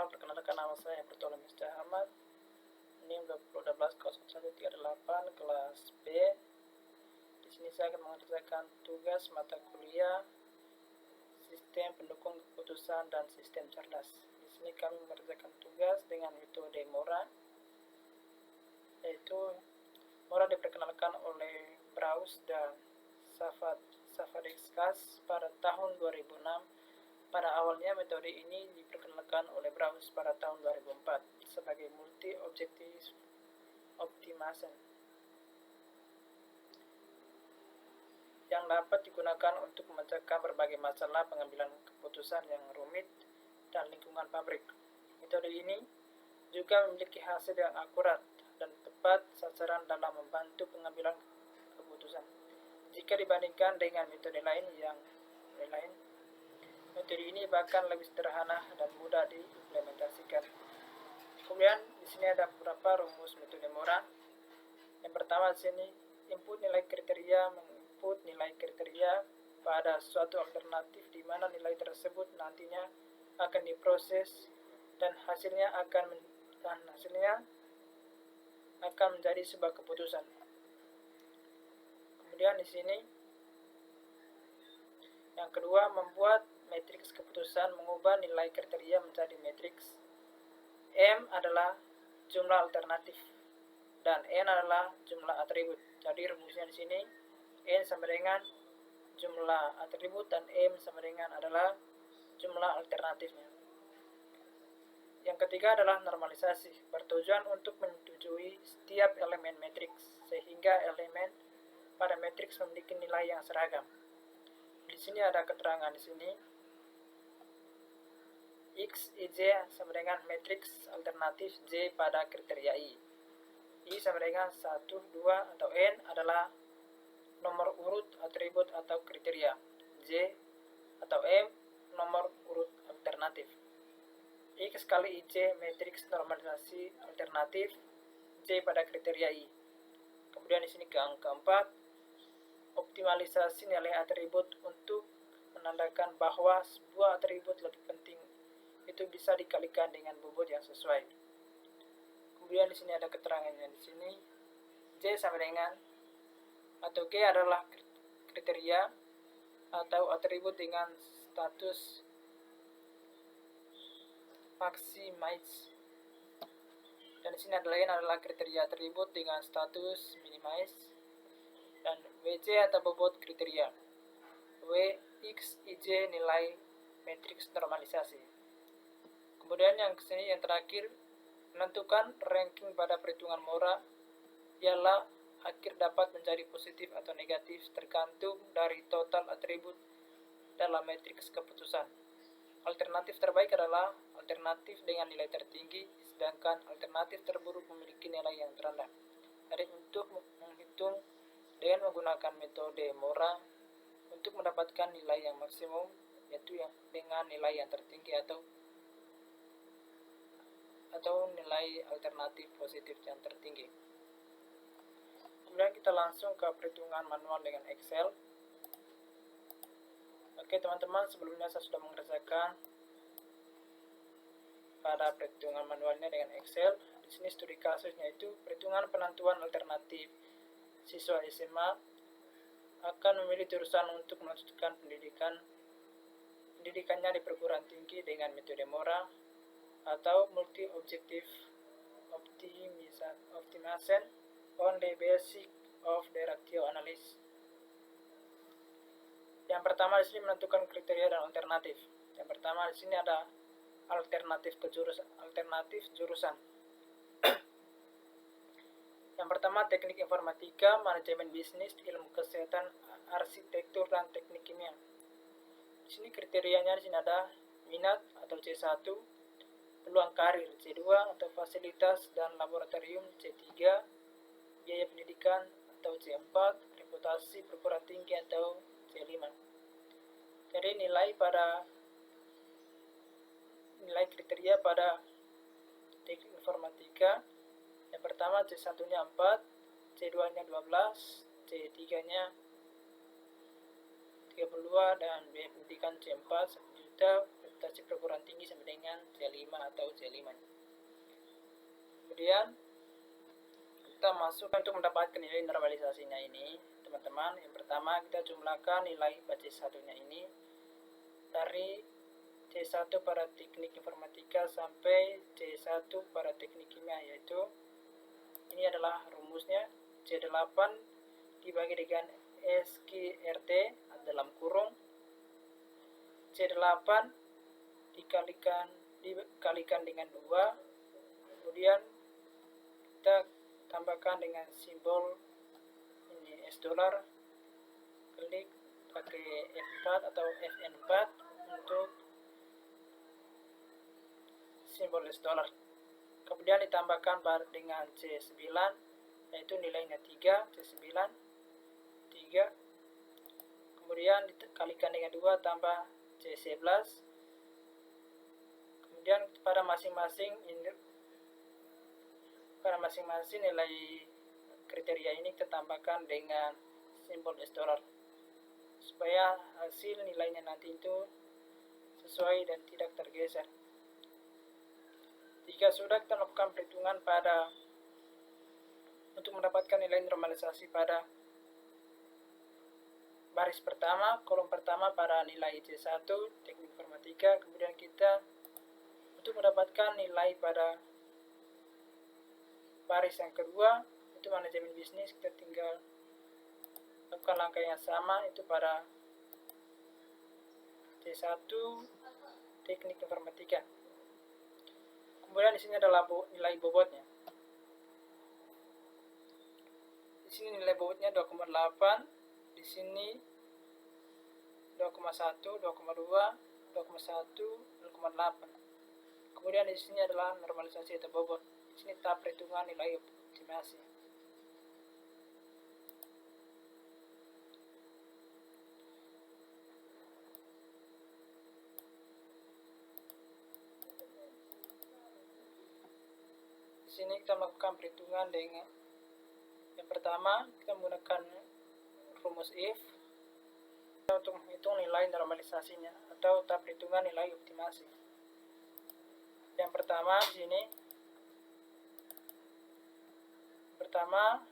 Salam, perkenalkan nama saya Bertolong Ahmad. Ini 2012-0138 kelas B. Di sini saya akan mengerjakan tugas mata kuliah sistem pendukung keputusan dan sistem cerdas. Di sini kami mengerjakan tugas dengan metode Mora, yaitu Mora diperkenalkan oleh Brous dan Savadeskas pada tahun 2006. Pada awalnya metode ini diperkenalkan oleh Brous pada tahun 2004 sebagai multi-objective optimization yang dapat digunakan untuk memecahkan berbagai masalah pengambilan keputusan yang rumit dan lingkungan pabrik. Metode ini juga memiliki hasil yang akurat dan tepat sasaran dalam membantu pengambilan keputusan. Jika dibandingkan dengan metode lain, metode ini bahkan lebih sederhana dan mudah diimplementasikan. Kemudian di sini ada beberapa rumus metode Mora. Yang pertama di sini input nilai kriteria menginput nilai kriteria pada suatu alternatif di mana nilai tersebut nantinya akan diproses dan hasilnya akan menjadi sebuah keputusan. Kemudian di sini yang kedua, membuat matriks keputusan mengubah nilai kriteria menjadi matriks. M adalah jumlah alternatif dan N adalah jumlah atribut. Jadi rumusnya di sini N sama dengan jumlah atribut dan M sama dengan adalah jumlah alternatifnya. Yang ketiga adalah normalisasi, bertujuan untuk menyetujui setiap elemen matriks sehingga elemen pada matriks memiliki nilai yang seragam. Di sini ada keterangan di sini X, I, J sama dengan matriks alternatif J pada kriteria I. I sama dengan 1, 2 atau N adalah nomor urut atribut atau kriteria. J atau M nomor urut alternatif. X kali IJ matriks normalisasi alternatif J pada kriteria I. Kemudian di sini yang keempat, optimalisasi nilai atribut untuk menandakan bahwa sebuah atribut lebih penting itu bisa dikalikan dengan bobot yang sesuai. Kemudian di sini ada keterangannya di sini J sama dengan atau G adalah kriteria atau atribut dengan status maximize. Dan di sini adalah kriteria atribut dengan status minimize. Dan WJ atau bobot kriteria. Wx IJ nilai matriks normalisasi. Kemudian yang kesini yang terakhir, menentukan ranking pada perhitungan Mora ialah akhir dapat menjadi positif atau negatif tergantung dari total atribut dalam matriks keputusan. Alternatif terbaik adalah alternatif dengan nilai tertinggi, sedangkan alternatif terburuk memiliki nilai yang terendah. Jadi untuk menghitung dengan menggunakan metode Mora untuk mendapatkan nilai yang maksimum, yaitu yang dengan nilai yang tertinggi atau nilai alternatif positif yang tertinggi. Kemudian kita langsung ke perhitungan manual dengan Excel. Oke teman-teman, sebelumnya saya sudah mengerjakan pada perhitungan manualnya dengan Excel. Di sini studi kasusnya itu perhitungan penentuan alternatif siswa SMA akan memilih jurusan untuk melanjutkan pendidikannya di perguruan tinggi dengan metode Mora atau multi objective optimization on the basis of directive analysis. Yang pertama di sini menentukan kriteria dan alternatif. Yang pertama di sini ada alternatif jurusan. Yang pertama teknik informatika, manajemen bisnis, ilmu kesehatan, arsitektur dan teknik kimia. Di sini kriterianya di sini ada minat atau C1, peluang karir C2 atau fasilitas dan laboratorium C3, biaya pendidikan atau C4, reputasi perguruan tinggi atau C5. Jadi nilai kriteria pada teknik informatika, yang pertama C1-nya 4, C2-nya 12, C3-nya 32 dan biaya pendidikan C4 1 juta, mutasi perguruan tinggi sama dengan J5 atau J5. Kemudian kita masuk untuk mendapatkan nilai normalisasinya ini, teman-teman. Yang pertama kita jumlahkan nilai pada C1-nya ini dari C1 pada teknik informatika sampai C1 pada teknik kimia, yaitu ini adalah rumusnya C8 dibagi dengan SQRT dalam kurung C8 dikalikan dengan 2, kemudian kita tambahkan dengan simbol ini $, klik pakai F4 atau FN4 untuk simbol $. Kemudian ditambahkan dengan C9, yaitu nilainya 3, C9 3, kemudian dikalikan dengan 2 tambah C11, kemudian pada masing-masing nilai kriteria ini kita tambahkan dengan simbol $, supaya hasil nilainya nanti itu sesuai dan tidak tergeser. Jika sudah kita lakukan perhitungan untuk mendapatkan nilai normalisasi pada baris pertama, kolom pertama pada nilai C1 teknik informatika, kemudian kita untuk mendapatkan nilai pada baris yang kedua itu manajemen bisnis, kita tinggal lakukan langkah yang sama itu pada C1 teknik informatika. Kemudian di sini adalah nilai bobotnya. Di sini nilai bobotnya 2,8, di sini 2,1, 2,2, 2,1, 0,8. Kemudian di sini adalah normalisasi atau bobot. Di sini tahap perhitungan nilai optimasi. Di sini kita melakukan perhitungan dengan yang pertama kita menggunakan rumus if untuk menghitung nilai normalisasinya atau tahap perhitungan nilai optimasi. Yang pertama di sini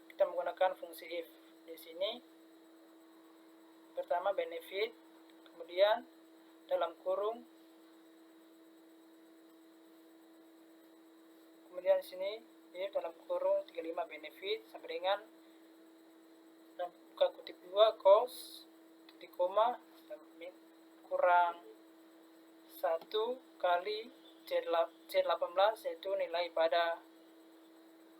kita menggunakan fungsi if. Di sini pertama benefit, kemudian dalam kurung, kemudian di sini if dalam kurung 35 benefit sama dengan dan buka kutip 2 cost titik koma kurang 1 kali C18, yaitu nilai pada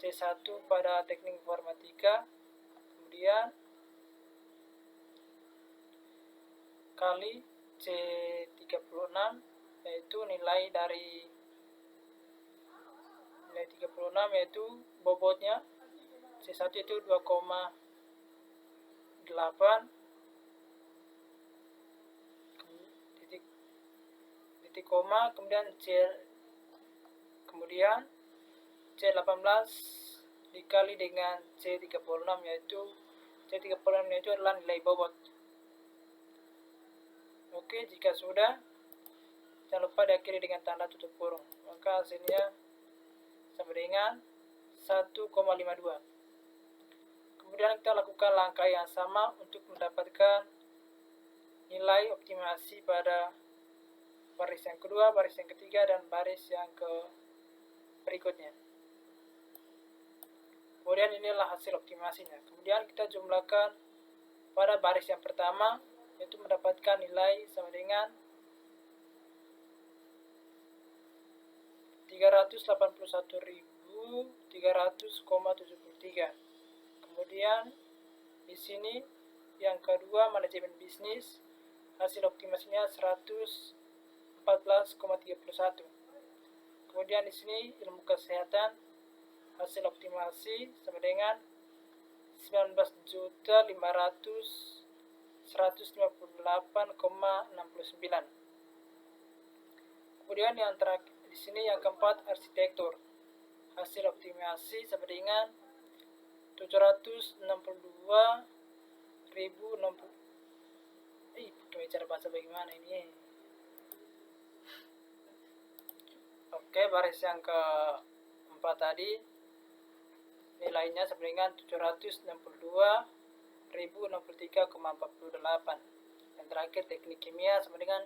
C1 pada teknik informatika, kemudian kali C36, yaitu nilai 36, yaitu bobotnya C1 itu 2,8, titik koma, kemudian C18 dikali dengan C36, yaitu C36 itu adalah nilai bobot. Oke, jika sudah, jangan lupa diakhiri dengan tanda tutup kurung, maka hasilnya sama dengan 1,52. Kemudian kita lakukan langkah yang sama untuk mendapatkan nilai optimasi pada baris yang kedua, baris yang ketiga, dan baris yang berikutnya. Kemudian inilah hasil optimasinya. Kemudian kita jumlahkan pada baris yang pertama, yaitu mendapatkan nilai sama dengan 381.300,73. Kemudian di sini yang kedua manajemen bisnis, hasil optimasinya 114,31. Kemudian di sini ilmu kesehatan, hasil optimasi sama dengan 19.500.158,69. Kemudian yang terakhir di sini yang keempat arsitektur, hasil optimasi sama dengan 762.060. Cara bahasa bagaimana ini? Oke, baris yang keempat tadi nilainya sama dengan 762.063,48. Yang terakhir teknik kimia sama dengan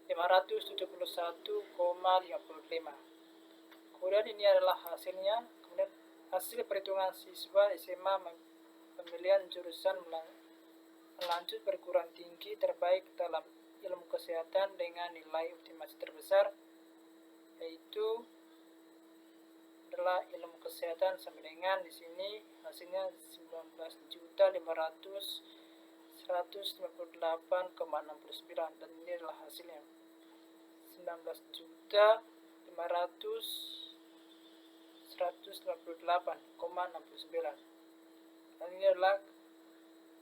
571,55. Kemudian ini adalah hasilnya. Kemudian hasil perhitungan siswa SMA pemilihan jurusan melanjut perguruan tinggi terbaik dalam ilmu kesehatan dengan nilai optimasi terbesar, yaitu adalah ilmu kesehatan sama dengan di sini hasilnya 19.158,69, dan ini adalah hasilnya 19.158,69. Dan ini adalah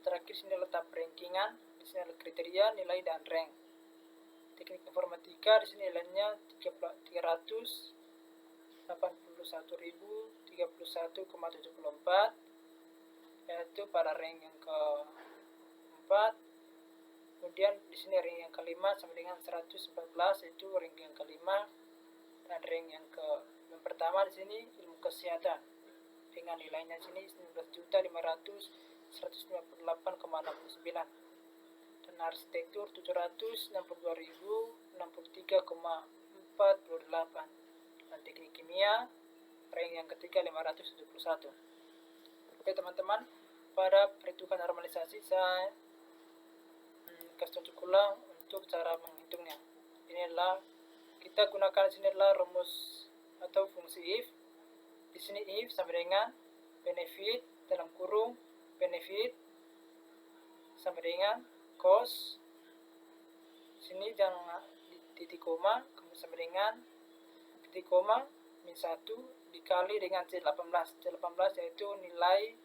terakhir, sini letak rankingan, di sini adalah kriteria, nilai, dan rank. Teknik informatika di sini nilainya 381.031,74, yaitu pada rank yang keempat. Kemudian di sini rank yang kelima sama dengan 114, yaitu rank yang kelima. Dan rank yang pertama di sini ilmu kesehatan dengan nilainya di sini 19.500.158,69, dan arsitektur 762.063,48, dan teknik kimia rank yang ketiga 571. Oke teman-teman, pada perhitungan normalisasi saya kasih tunjuk ulang untuk cara menghitungnya. Ini adalah kita gunakan di sini adalah rumus atau fungsi if. Di sini if sama dengan benefit dalam kurung benefit sama dengan cost. Sini jangan titik koma, kemudian sama dengan titik koma min 1 dikali dengan C18. C18 yaitu nilai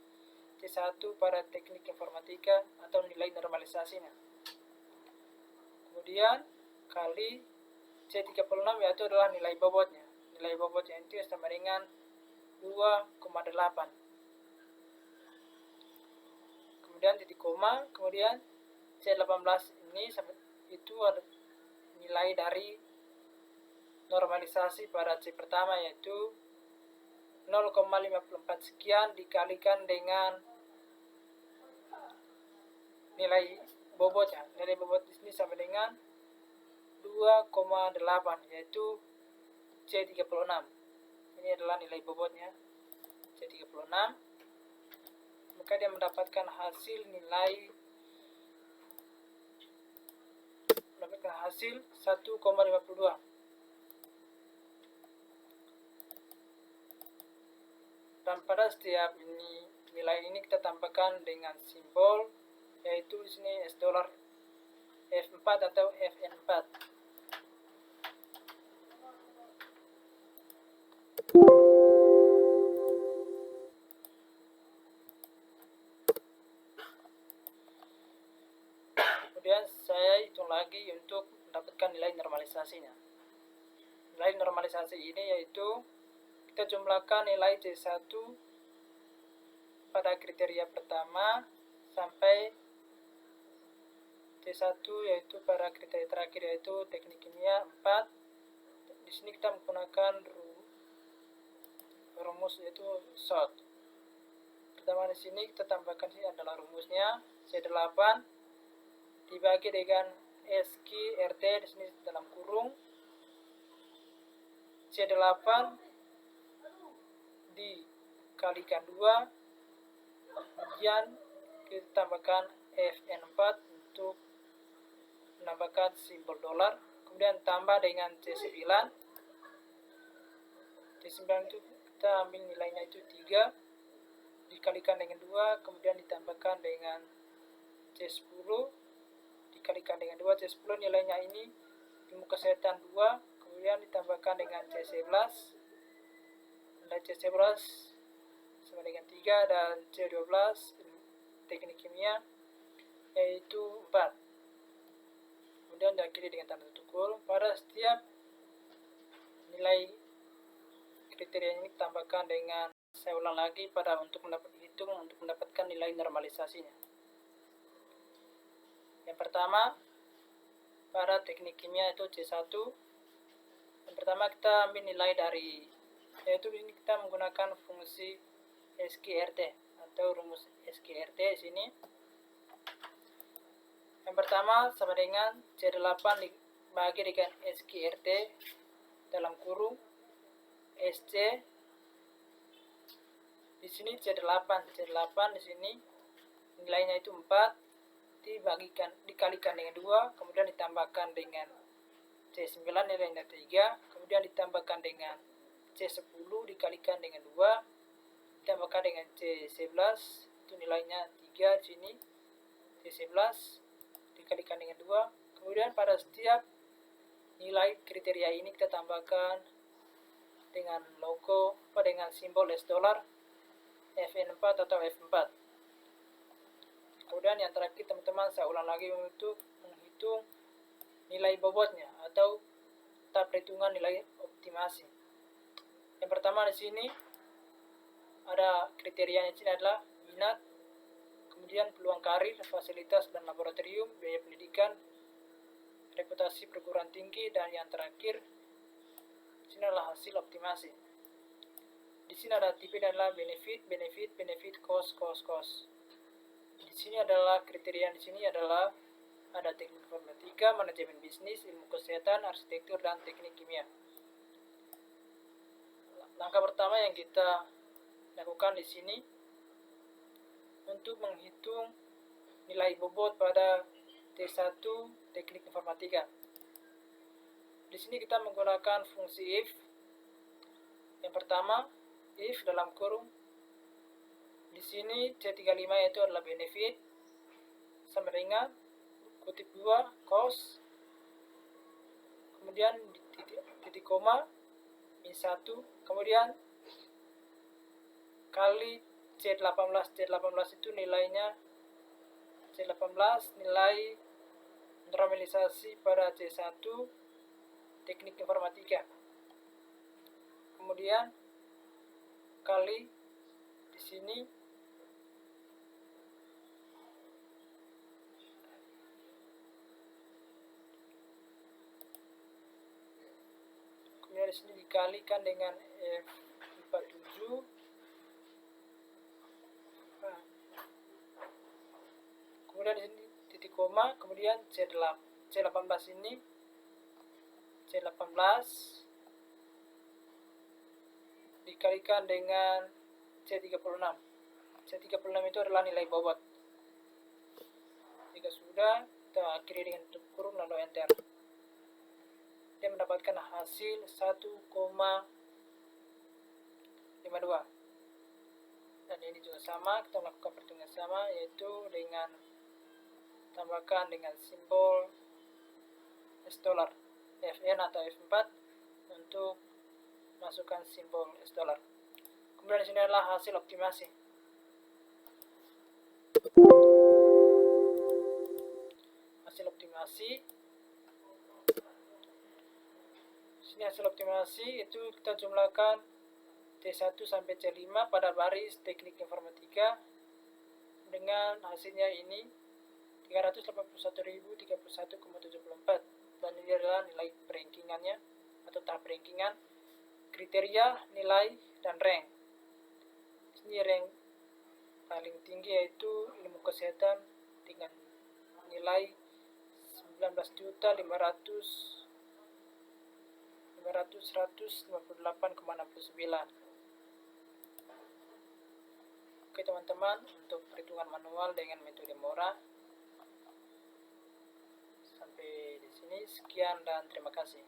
C1 pada teknik informatika atau nilai normalisasinya. Kemudian kali C36 yaitu adalah nilai bobotnya. Nilai bobotnya itu sama dengan 2,8. Kemudian titik koma, kemudian C18 ini itu ada nilai dari normalisasi pada C pertama, yaitu 0,54 sekian dikalikan dengan nilai bobotnya. Nilai bobot di sini sama dengan 2,8, yaitu C36. Ini adalah nilai bobotnya C36. Maka dia mendapatkan hasil 1,52. Dan pada setiap nilai ini kita tambahkan dengan simbol, yaitu di sini $, F4 atau FN4. Kemudian saya hitung lagi untuk mendapatkan nilai normalisasinya. Nilai normalisasi ini yaitu kita jumlahkan nilai C1 pada kriteria pertama sampai C1 yaitu pada kriteria terakhir, yaitu teknik kimia 4. Di sini kita menggunakan rumus yaitu SOT. Pertama di sini kita tambahkan, ini adalah rumusnya C8 dibagi dengan SQ/RT di sini dalam kurung C8 dikalikan 2, kemudian kita tambahkan FN4 untuk menambahkan simbol $, kemudian tambah dengan C9. C9 itu kita ambil nilainya itu 3 dikalikan dengan 2, kemudian ditambahkan dengan C10 dikalikan dengan 2. C10 nilainya ini ilmu kesehatan 2, kemudian ditambahkan dengan C11. Nilai C11 sama dengan 3, dan C12 teknik kimia yaitu 4. Kemudian diakhiri dengan tanda tutup kurung. Pada setiap nilai kriteria ini tambahkan dengan, saya ulang lagi pada untuk mendapatkan nilai normalisasinya. Yang pertama pada teknik kimia itu C1, Pertama kita ambil nilai dari, yaitu ini kita menggunakan fungsi SQRT atau rumus SQRT di sini. Yang pertama sama dengan C8 dibagi dengan SQRT dalam kurung SC. Di sini C8 di sini nilainya itu 4 dikalikan dengan 2, kemudian ditambahkan dengan C9 nilainya 3, kemudian ditambahkan dengan C10 dikalikan dengan 2, ditambahkan dengan C11 itu nilainya 3 di sini, C11 dikalikan dengan 2, kemudian pada setiap nilai kriteria ini kita tambahkan dengan logo dengan simbol $, FN4 atau F4. Kemudian yang terakhir teman-teman, saya ulang lagi untuk menghitung nilai bobotnya atau tahap perhitungan nilai optimasi. Yang pertama di sini ada kriterianya, di sini adalah minat, kemudian peluang karir, fasilitas dan laboratorium, biaya pendidikan, reputasi perguruan tinggi, dan yang terakhir di sini adalah hasil optimasi. Di sini ada tipe adalah benefit, cost. Di sini adalah kriteria, di sini adalah ada teknik informatika, manajemen bisnis, ilmu kesehatan, arsitektur, dan teknik kimia. Langkah pertama yang kita lakukan di sini untuk menghitung nilai bobot pada T1 teknik informatika. Di sini kita menggunakan fungsi if. Yang pertama, if dalam kurung di sini C35 itu adalah benefit sama dengan kutip 2 cost, kemudian titik koma min 1, kemudian kali C18 itu nilainya C18 nilai normalisasi pada C1 teknik informatika, kemudian kali di sini di sini dikalikan dengan F47, kemudian di sini titik koma, kemudian C18 ini C18 dikalikan dengan C36. C36 itu adalah nilai bobot. Jika sudah, kita akhiri dengan tutup kurung lalu enter. Dia mendapatkan hasil 1,52. Dan ini juga sama, kita melakukan perhitungan sama, yaitu dengan tambahkan dengan simbol $, FN atau F4 untuk masukkan simbol $. Kemudian di sini adalah hasil optimasi. Hasil optimasi hasil optimasi itu kita jumlahkan C1 sampai C5 pada baris teknik informatika dengan hasilnya ini 381.031,74, dan ini adalah nilai rankingannya atau tahap rankingan kriteria, nilai, dan rank. Ini rank paling tinggi yaitu ilmu kesehatan dengan nilai 19.158,69. Oke teman-teman, untuk perhitungan manual dengan metode Mora sampai di sini. Sekian dan terima kasih.